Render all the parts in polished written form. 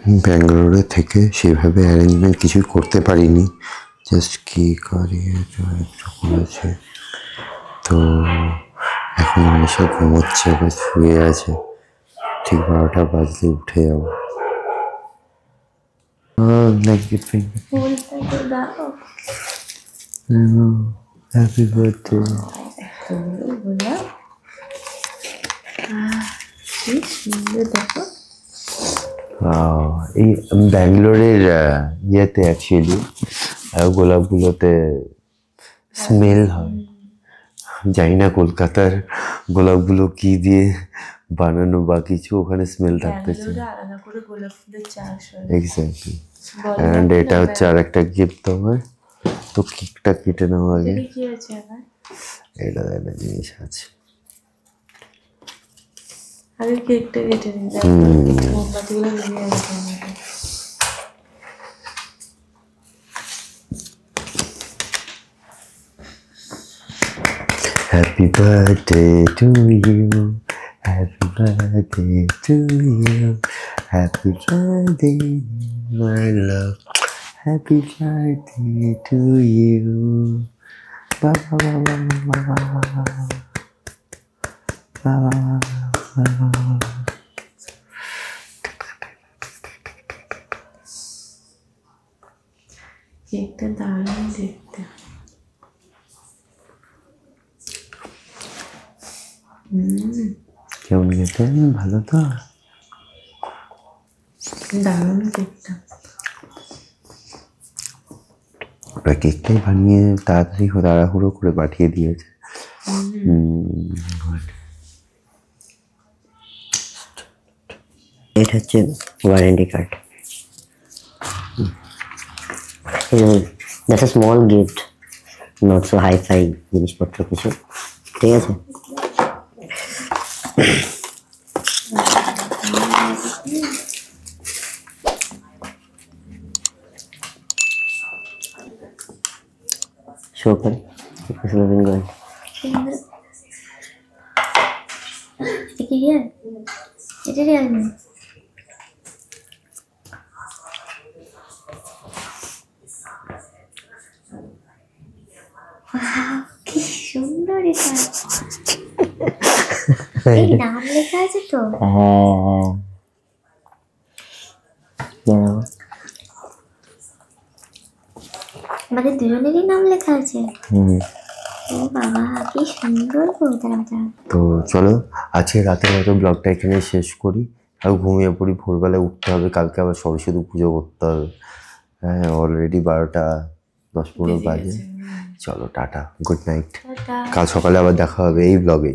ব্যাঙ্গালোরে থেকে সেভাবে অ্যারেঞ্জমেন্ট কিছুই করতে পারিনি, জাস্ট কি করিয়ে করেছে। তো এখন এসে ঘুমোচ্ছে, আবার শুয়ে আছে, ঠিক 12টা বাজলে উঠে যাবো। Happy birthday. এই ব্যাঙ্গালোরের ইয়েতে অ্যাকচুয়ালি গোলাপগুলোতে স্মেল হয়। জানি না কলকাতার গোলাপগুলো কি দিয়ে বানানো বা কিছু, ওখানে স্মেল থাকতেছে। এক্স্যাক্টলি। অ্যান্ড এটা হচ্ছে আর একটা গিফট আমার। তো কেকটা কেটে নেওয়া আগে। এটা একটা জিনিস আছে, আগে কেকটা কেটে নিই, মোমবাতিগুলো নিয়ে আসবো। Happy birthday to you, happy birthday to you, happy birthday my love, happy birthday to you. Ba ba ba ba ba ba ba ba ba. কেকটা দারুণ দেখতে। কেমন খেতে? ভালো তো, দারুণ কেকটা। ওরা কেকটাই বানিয়ে তাড়াতাড়ি তাড়াহুড়ো করে পাঠিয়ে দিয়েছে। এটা হচ্ছে warranty card. That's a small gift, not so hi-fi জিনিসপত্র কিছু, ঠিক আছে। শো করে কি সুন্দর এটা। এই নাম লেখা আছে তো? মানে দুজনেরই নাম লেখা আছে? ও বাবা, কি সুন্দর কবিতাটা। তো চলো আজকে রাতের মতো ব্লগটা এখানে শেষ করি, আর ঘুমিয়ে পড়ি। ভোরবেলায় উঠতে হবে, কালকে আবার সরস্বতী পুজো করতে হবে। হ্যাঁ, অলরেডি 12টা 10-15 বাজে। চলো টাটা, গুড নাইট। কাল সকালে আবার দেখা হবে এই ব্লগে।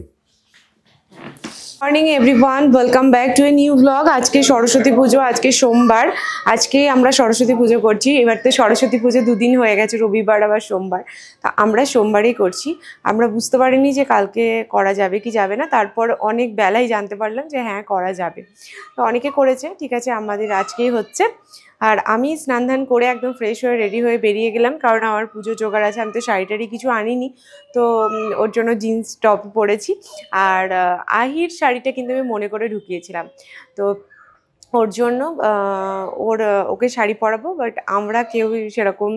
Morning everyone, welcome back to a new blog. আজকে সরস্বতী পুজো, আজকে সোমবার। আজকে আমরা সরস্বতী পুজো করছি। এবার তো সরস্বতী পুজো দুদিন হয়ে গেছে, রবিবার আবার সোমবার। তা আমরা সোমবারই করছি। আমরা বুঝতে পারিনি যে কালকে করা যাবে কি যাবে না, তারপর অনেক বেলায় জানতে পারলাম যে হ্যাঁ করা যাবে। তো অনেকে করেছে, ঠিক আছে, আমাদের আজকেই হচ্ছে। আর আমি স্নান ধান করে একদম ফ্রেশ হয়ে রেডি হয়ে বেরিয়ে গেলাম, কারণ আমার পুজো জোগাড় আছে। আমি তো শাড়ি কিছু আনিনি, তো ওর জন্য জিন্স টপ পরেছি। আর আহির শাড়িটা কিন্তু আমি মনে করে ঢুকিয়েছিলাম, তো ওর জন্য ওকে শাড়ি পরাবো। বাট আমরা কেউ সেরকম,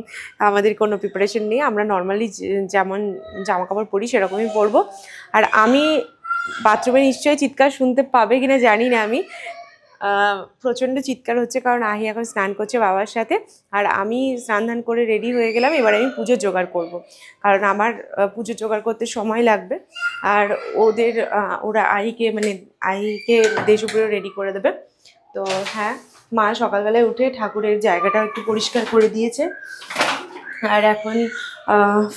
আমাদের কোনো প্রিপারেশন নেই। আমরা নর্মালি যেমন জামা কাপড় পরি সেরকমই পরবো। আর আমি বাথরুমে নিশ্চয়ই চিৎকার শুনতে পাবে কিনা জানি না, আমি প্রচণ্ড চিৎকার হচ্ছে, কারণ আহি এখন স্নান করছে বাবার সাথে। আর আমি স্নান ধান করে রেডি হয়ে গেলাম। এবার আমি পুজো জোগাড় করব, কারণ আমার পুজো জোগাড় করতে সময় লাগবে। আর ওরা আহিকে দেশপুরে রেডি করে দেবে। তো হ্যাঁ, মা সকালবেলায় উঠে ঠাকুরের জায়গাটা একটু পরিষ্কার করে দিয়েছে। আর এখন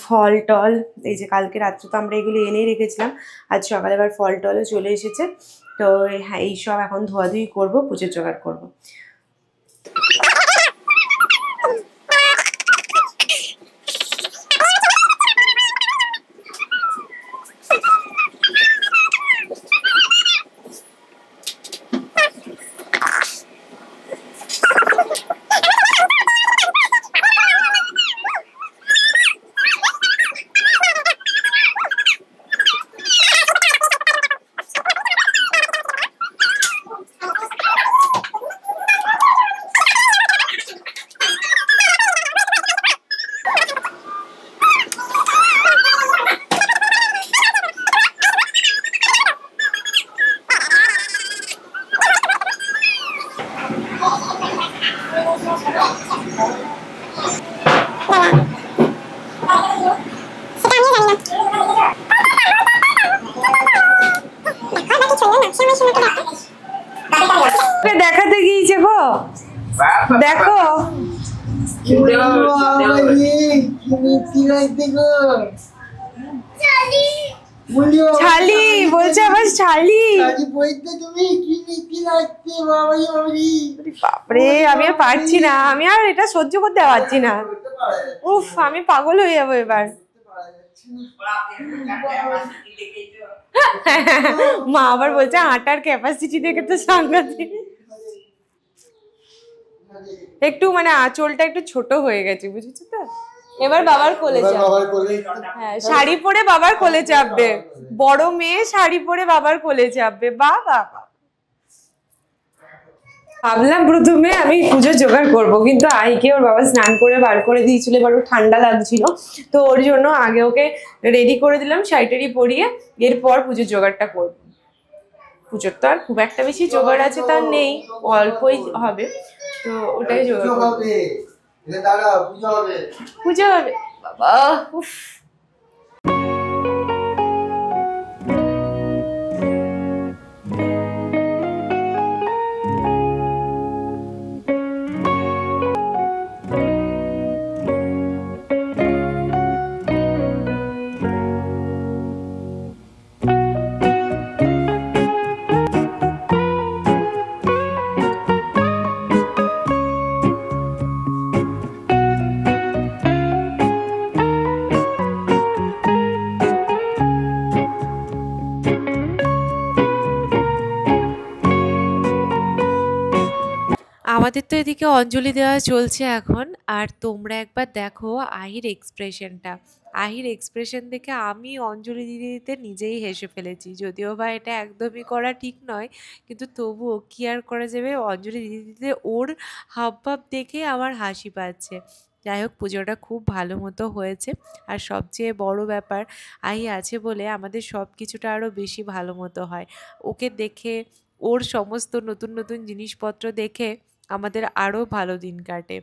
ফল টল, এই যে কালকে রাত্রে তো আমরা এগুলো এনেই রেখেছিলাম, আজ সকালে আবার ফল টলও চলে এসেছে। তো হ্যাঁ, এইসব এখন ধোয়াধুয়ি করবো, পুজোর জোগাড় করবো। দেখাতে গিয়েছে গো, দেখো ছালি বলছে আবার ছালি। বাপরে আমি আর পারছি না, আমি আর এটা সহ্য করতে পারছি না। উফ আমি পাগল হয়ে যাবো এবার। মা আবার বলছে হাঁটার ক্যাপাসিটি দেখে তো সাংঘাতিক। একটু মানে আঁচলটা একটু ছোট হয়ে গেছে, বুঝেছো তো। এবার বাবার কোলে চাপবে। হ্যাঁ শাড়ি পরে বাবার কোলে চাপবে, বড় মেয়ে শাড়ি পরে বাবার কোলে চাপবে। বাবা ভাবলাম প্রথমে আমি পুজো জোগাড় করবো, কিন্তু আইকে ওর বাবা স্নান করে বার করে দিয়েছিল, এবার ওর ঠান্ডা লাগছিল, তো ওর জন্য আগে ওকে রেডি করে দিলাম শাড়ি পরিয়ে, এরপর পুজোর জোগাড়টা করবো। পুজোর তো আর খুব একটা বেশি জোগাড় আছে তার নেই, অল্পই হবে, তো ওটাই জোগাড় করবো। পুজো হবে বাবা। উফ আমাদের তো এদিকে অঞ্জলি দেওয়া চলছে এখন, আর তোমরা একবার দেখো আহির এক্সপ্রেশনটা। আহির এক্সপ্রেশন দেখে আমি অঞ্জলি দিতে দিতে নিজেই হেসে ফেলেছি, যদিও বা এটা একদমই করা ঠিক নয়, কিন্তু তবুও কি আর করা যাবে, অঞ্জলি দিতে দিতে ওর হাবভাব দেখে আমার হাসি পাচ্ছে। যাই হোক পুজোটা খুব ভালো মতো হয়েছে, আর সবচেয়ে বড় ব্যাপার আহি আছে বলে আমাদের সব কিছুটা আরও বেশি ভালো মতো হয়। ওকে দেখে, ওর সমস্ত নতুন নতুন জিনিসপত্র দেখে আমাদের আরও ভালো দিন কাটে।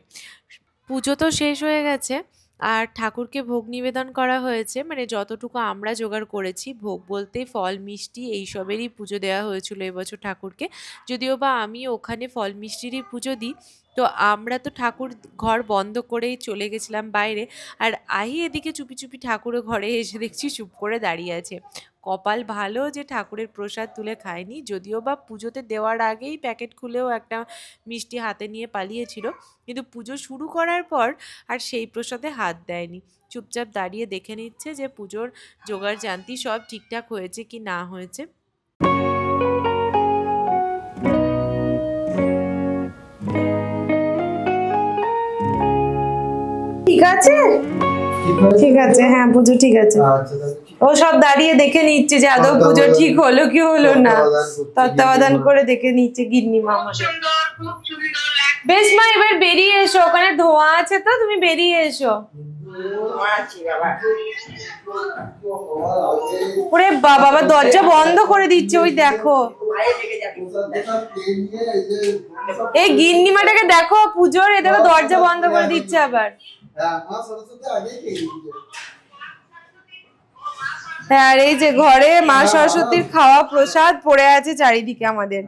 পুজো তো শেষ হয়ে গেছে, আর ঠাকুরকে ভোগ নিবেদন করা হয়েছে, মানে যতটুকু আমরা জোগাড় করেছি, ভোগ বলতে ফল মিষ্টি এইসবেরই পুজো দেওয়া হয়েছিল এবছর ঠাকুরকে, যদিও বা আমি ওখানে ফল মিষ্টিরই পুজো দিই। তো আমরা তো ঠাকুর ঘর বন্ধ করেই চলে গেছিলাম বাইরে, আর আহি এদিকে চুপি চুপি ঠাকুরের ঘরে এসে দেখছি চুপ করে দাঁড়িয়ে আছে। কপাল ভালো যে ঠাকুরের প্রসাদ তুলে খায়নি, যদিও বা পুজোতে দেওয়ার আগেই প্যাকেট খুলেও একটা মিষ্টি হাতে নিয়ে পালিয়েছিল, কিন্তু পুজো শুরু করার পর আর সেই প্রসাদে হাত দেয়নি, চুপচাপ দাঁড়িয়ে দেখে নিচ্ছে যে পুজোর জোগাড় জান্তি সব ঠিকঠাক হয়েছে কি না হয়েছে। ঠিক আছে ঠিক আছে, হ্যাঁ পুজো ঠিক আছে। ও সব দাঁড়িয়ে দেখে নিচ্ছে যে আদৌ পুজো ঠিক হলো কি হলো না, তত্ত্বাবধান করে দেখে নিচ্ছে গিন্নিমা আমাদের। বেশ মা এবার বেরিয়ে এসো, ওখানে ধোঁয়া আছে তো তুমি বেরিয়ে এসো। ওরে বাবা দরজা বন্ধ করে দিচ্ছে, ওই দেখো এই গিন্নিমাটাকে দেখো পুজোর, এ দেখো দরজা বন্ধ করে দিচ্ছে আবার। আর এই যে ঘরে মা সরস্বতীর খাওয়া প্রসাদ পড়ে আছে চারিদিকে আমাদের,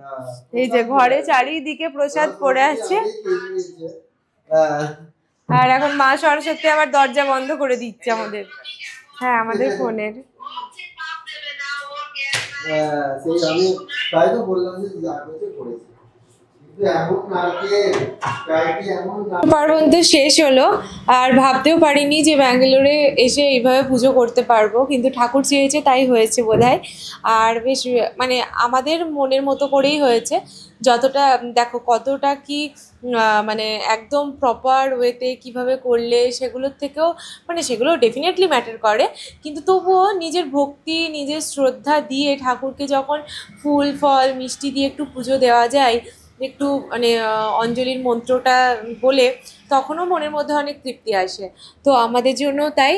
এই যে ঘরে চারিদিকে প্রসাদ পড়ে আছে, আর এখন মা সরস্বতী আবার দরজা বন্ধ করে দিচ্ছে আমাদের। হ্যাঁ আমাদের ফোনের। পার্বণ তো শেষ হলো, আর ভাবতেও পারিনি যে ব্যাঙ্গালোরে এসে এইভাবে পুজো করতে পারবো, কিন্তু ঠাকুর চেয়েছে তাই হয়েছে বোধহয়। আর বেশ মানে আমাদের মনের মতো করেই হয়েছে, যতটা দেখো কতটা কি মানে একদম প্রপার ওয়েতে কিভাবে করলে সেগুলোর থেকেও মানে সেগুলো ডেফিনেটলি ম্যাটার করে, কিন্তু তবুও নিজের ভক্তি নিজের শ্রদ্ধা দিয়ে ঠাকুরকে যখন ফুল ফল মিষ্টি দিয়ে একটু পুজো দেওয়া যায়, একটু মানে অঞ্জলির মন্ত্রটা বলে, তখনও মনের মধ্যে অনেক তৃপ্তি আসে। তো আমাদের জন্য তাই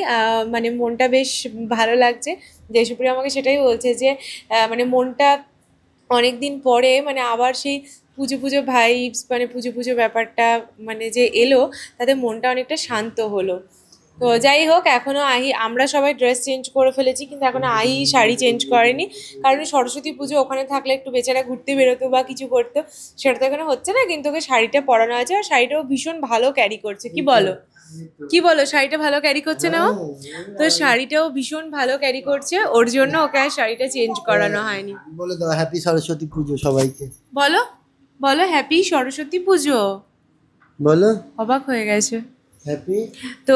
মানে মনটা বেশ ভালো লাগছে। জয়সুপ্রিয়া আমাকে সেটাই বলছে যে মানে মনটা অনেক দিন পরে মানে আবার সেই পুজো পুজো ভাইবস, মানে পুজো পুজো ব্যাপারটা মানে যে এলো, তাদের মনটা অনেকটা শান্ত হলো। তো যাই হোক, এখনো আমরা সবাই ড্রেস চেঞ্জ করে ফেলেছি, কিন্তু এখনো শাড়ি চেঞ্জ করেনি। কারণ সরস্বতী পুজো ওখানে থাকলে একটু বেচারা ঘুরতে বেরোতো বা কিছু করতো, সেটা তো এখানে হচ্ছে না। কিন্তু ওকে শাড়িটা পরানো আছে, আর শাড়িটাও ভীষণ ভালো ক্যারি করছে। কি বলো, কি বলো, শাড়িটা ভালো ক্যারি করছে না ও? তো শাড়িটাও ভীষণ ভালো ক্যারি করছে, ওর জন্য ওকে আর শাড়িটা চেঞ্জ করানো হয়নি। বলে দাও হ্যাপি সরস্বতী পুজো সবাইকে। বলো বলো হ্যাপি সরস্বতী পুজো। বলো অবাক হয়ে গেছে। হ্যাপি। তো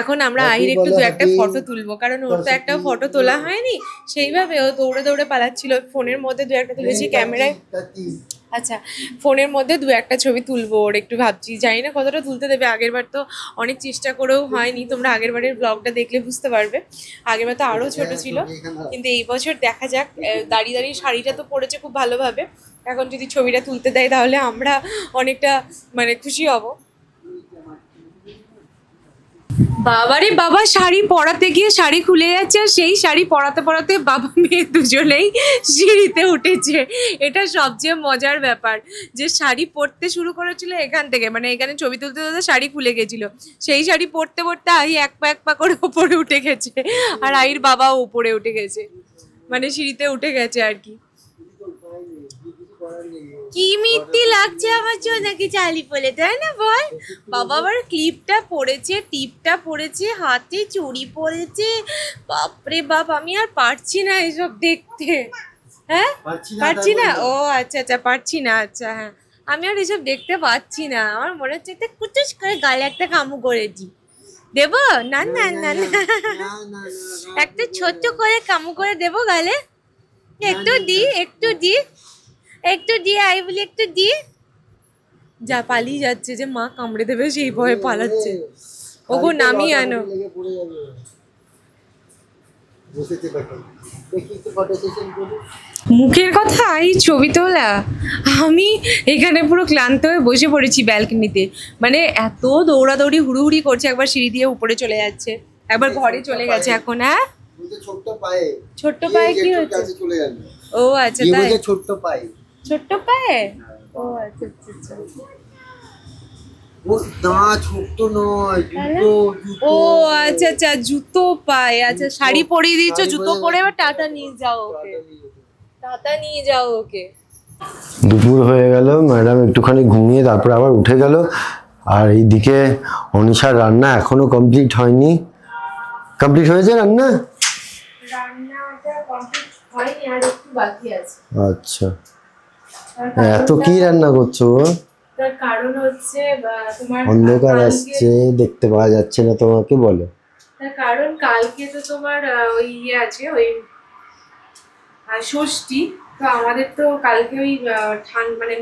এখন আমরা Happy আহির একটু বলো, দু একটা happy ফটো তুলবো, কারণ ওর তো একটা ফটো তোলা হয়নি। সেইভাবে ও দৌড়ে দৌড়ে পালাচ্ছিল, ফোনের মধ্যে দু একটা তুলেছি ক্যামেরায়। আচ্ছা, ফোনের মধ্যে দু একটা ছবি তুলবো ওর, একটু ভাবছি, জানি না কতটা তুলতে দেবে। আগেরবার তো অনেক চেষ্টা করেও হয়নি, তোমরা আগেরবারের ব্লগটা দেখলে বুঝতে পারবে। আগেরবার তো আরও ছোট ছিল, কিন্তু এই বছর দেখা যাক। দাঁড়িয়ে দাঁড়িয়ে শাড়িটা তো পরেছে খুব ভালোভাবে, এখন যদি ছবিটা তুলতে দেয় তাহলে আমরা অনেকটা মানে খুশি হব। বাবারে বাবা, শাড়ি পরাতে গিয়ে শাড়ি খুলে যাচ্ছে, আর সেই শাড়ি পরাতে পরাতে বাবা মেয়ে দুজনেই সিঁড়িতে উঠেছে। এটা সবচেয়ে মজার ব্যাপার, যে শাড়ি পরতে শুরু করেছিল এখান থেকে, মানে এখানে ছবি তুলতে তুলতে শাড়ি খুলে গেছিল। সেই শাড়ি পরতে পরতে আহি এক পা করে ওপরে উঠে গেছে, আর আহির বাবাও উপরে উঠে গেছে, মানে সিঁড়িতে উঠে গেছে আর কি। কি মিথ্যি লাগছে আমার নাকি চালি বলে, তাই না বল? বাবা আবার ক্লিপটা পরেছে, টিপটা পরেছে, হাতে চুড়ি পরেছে। বাপরে বাপ, আমি আর পারছি না এসব দেখতে। হ্যাঁ পারছি না, ও আচ্ছা আচ্ছা পারছি না, আচ্ছা হ্যাঁ, আমি আর এসব দেখতে পাচ্ছি না। আমার মনে হচ্ছে একটা কুচুস করে গালে একটা কামু করেছি। দেবো? না না না না, একটা ছোট্ট করে কামু করে দেবো গালে। একটু দি, একটু দি, একটু দিয়ে আই বলি, একটু দিয়ে যা। পালিয়ে যাচ্ছে, যে মা কামড়ে দেবে সেই ভয়ে পালাচ্ছে। ওগো নামিয়ে আনো। মুখের কথা এই ছবি তোলা, আমি এখানে পুরো ক্লান্ত হয়ে বসে পড়েছি ব্যালকনিতে। মানে এত দৌড়াদৌড়ি হুড়ুহুড়ি করছে, একবার সিঁড়ি দিয়ে উপরে চলে যাচ্ছে, একবার ঘরে চলে গেছে এখন। হ্যাঁ ছোট্ট পায়ে কি হচ্ছে? ও আচ্ছা তাই, ছোট্ট পায়ে, ছোট্ট পায়ে। ও আচ্ছা আচ্ছা আচ্ছা, ও না ছোট্ট নয়, জুতো। ও আচ্ছা আচ্ছা, জুতো পায়ে। আচ্ছা, শাড়ি পরিয়ে দিয়েছো, জুতো পরে এবার টাটা নিয়ে যাও ওকে, টাটা নিয়ে যাও ওকে। দুপুর হয়ে গেল, ম্যাডাম একটুখানি ঘুমিয়ে তারপর আবার উঠে গেল। আর এইদিকে অনিশার রান্না এখনো কমপ্লিট হয়নি। কমপ্লিট হয়েছে রান্না? রান্নাটা কমপ্লিট হয়নি, আর একটু বাকি আছে। আচ্ছা, এত কি রান্না করছো? তার কারণ হচ্ছে তোমার অন্ধকার আসছে, দেখতে পাওয়া যাচ্ছে না তোমাকে, বলো। তার কারণ কালকে তো তোমার ওই ইয়ে আছে, ওই ষষ্ঠী। তো আমাদের তো কালকে ওই মানে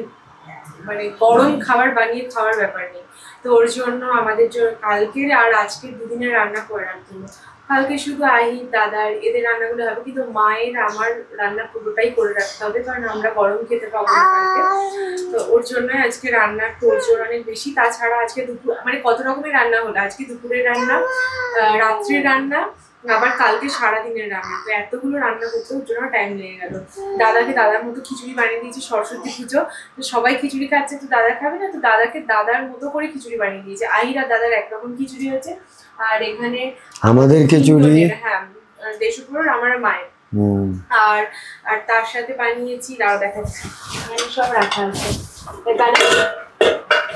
মানে গরম খাবার বানিয়ে খাওয়ার ব্যাপার নেই। তো ওর জন্য আমাদের কালকের আর আজকে দুদিনের রান্না করে রাখতে হবে। কালকে শুধু আহির দাদার এদের রান্নাগুলো হবে, কিন্তু মায়ের আমার রান্না পুরোটাই করে রাখতে হবে, কারণ আমরা গরম খেতে পাবো না কালকে। তো ওর জন্যই আজকে রান্নার তোড়জোড় অনেক বেশি। তাছাড়া আজকে দুপুর মানে কত রকমের রান্না হলো, আজকে দুপুরের রান্না, রাত্রের রান্না, আবার কালকে সারাদিনের রান্না। তো এতগুলো রান্না করতে ওর জন্য টাইম লেগে গেল। দাদাকে দাদার মতো খিচুড়ি বানিয়ে দিয়েছি, সরস্বতী পুজো তো সবাই খিচুড়ি খাচ্ছে, তো দাদা খাবে না, তো দাদাকে দাদার মতো করে খিচুড়ি বানিয়ে দিয়েছে। আহিরা দাদার একরকম খিচুড়ি হচ্ছে, আর এখানে আমাদের খিচুড়ি, হ্যাঁ দেশুপুরের আমার মায়ের। আর আর তার সাথে বানিয়েছি, দাও দেখাচ্ছি, এখানে সব রাখা আছে।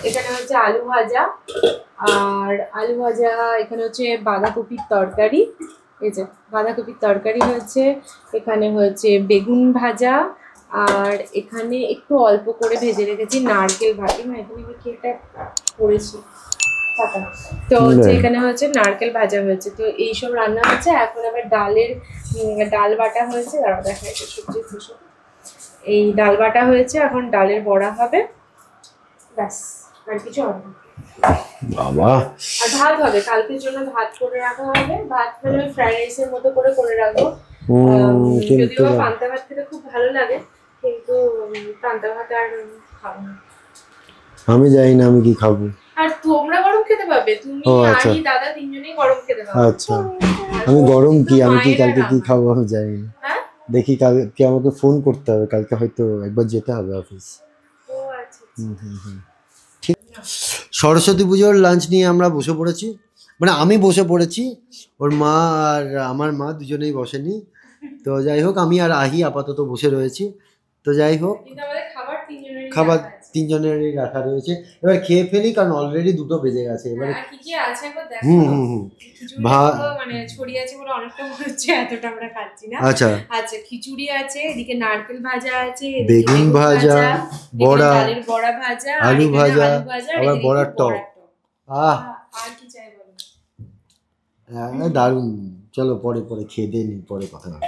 এখানে হচ্ছে আলু ভাজা, আর আলু ভাজা, এখানে হচ্ছে বাঁধাকপির তরকারি, এই যে বাঁধাকপির তরকারি হয়েছে, এখানে হয়েছে বেগুন ভাজা, আর এখানে একটু অল্প করে ভেজে রেখেছি নারকেল ভাজি। না এখানে আমি কি একটা করেছি, তো হচ্ছে এখানে হচ্ছে নারকেল ভাজা হয়েছে। তো এইসব রান্না হচ্ছে। এখন আবার ডাল বাটা হয়েছে, দাঁড়াও দেখা যাচ্ছে সবজি খুশি, এই ডাল বাটা হয়েছে, এখন ডালের বড়া হবে, ব্যাস আর কিছু হবে না। বাবা, আর ভাত হবে, কালকের জন্য ভাত করে রাখা হবে। ভাত মানে ফ্রাইড রাইসের মতো করে রাখবো। যদিও পান্তা ভাত খেতে খুব ভালো লাগে, কিন্তু পান্তা ভাত আর খাবো না। আমি জানি না আমি কি খাবো। আর তোমরা গরম খেতে পাবে, তুমি আর দাদা তিনজনেই গরম খেতে পাবে। আচ্ছা, আমি গরম কি, আমি কি কালকে কি খাবো আমি জানি না। দেখি কালকে আমাকে ফোন করতে হবে, কালকে হয়তো একবার যেতে হবে অফিস। ও ঠিক। সরস্বতী পুজোর লাঞ্চ নিয়ে আমরা বসে পড়েছি, মানে আমি বসে পড়েছি, ওর মা আর আমার মা দুজনেই বসেনি। তো যাই হোক, আমি আর আহি আপাতত বসে রয়েছি। তো যাই হোক, খাবার তিনজনেরই রাখা রয়েছে। এবার খেয়ে ফেলি, কারণ অলরেডি 2টো বেজে গেছে। এবারে কি কি আছে একবার দেখো। হুম মানে ছড়িয়ে আছে বলে অনেকটা মনে হচ্ছে এতটা আমরা খাচ্ছি না। আচ্ছা, আচ্ছা, খিচুড়ি আছে, এদিকে নারকেল ভাজা আছে, এদিকে বেগুন ভাজা, বড়া, ডালের বড়া ভাজা, আর আলু এখানে ভাজা, আলু ভাজা, আর আবার এদিকে বড়ার টক। আহ আর কি চাই বলো? দারুণ। চলো পরে খেয়ে দিয়ে নি, পরে কথা হবে।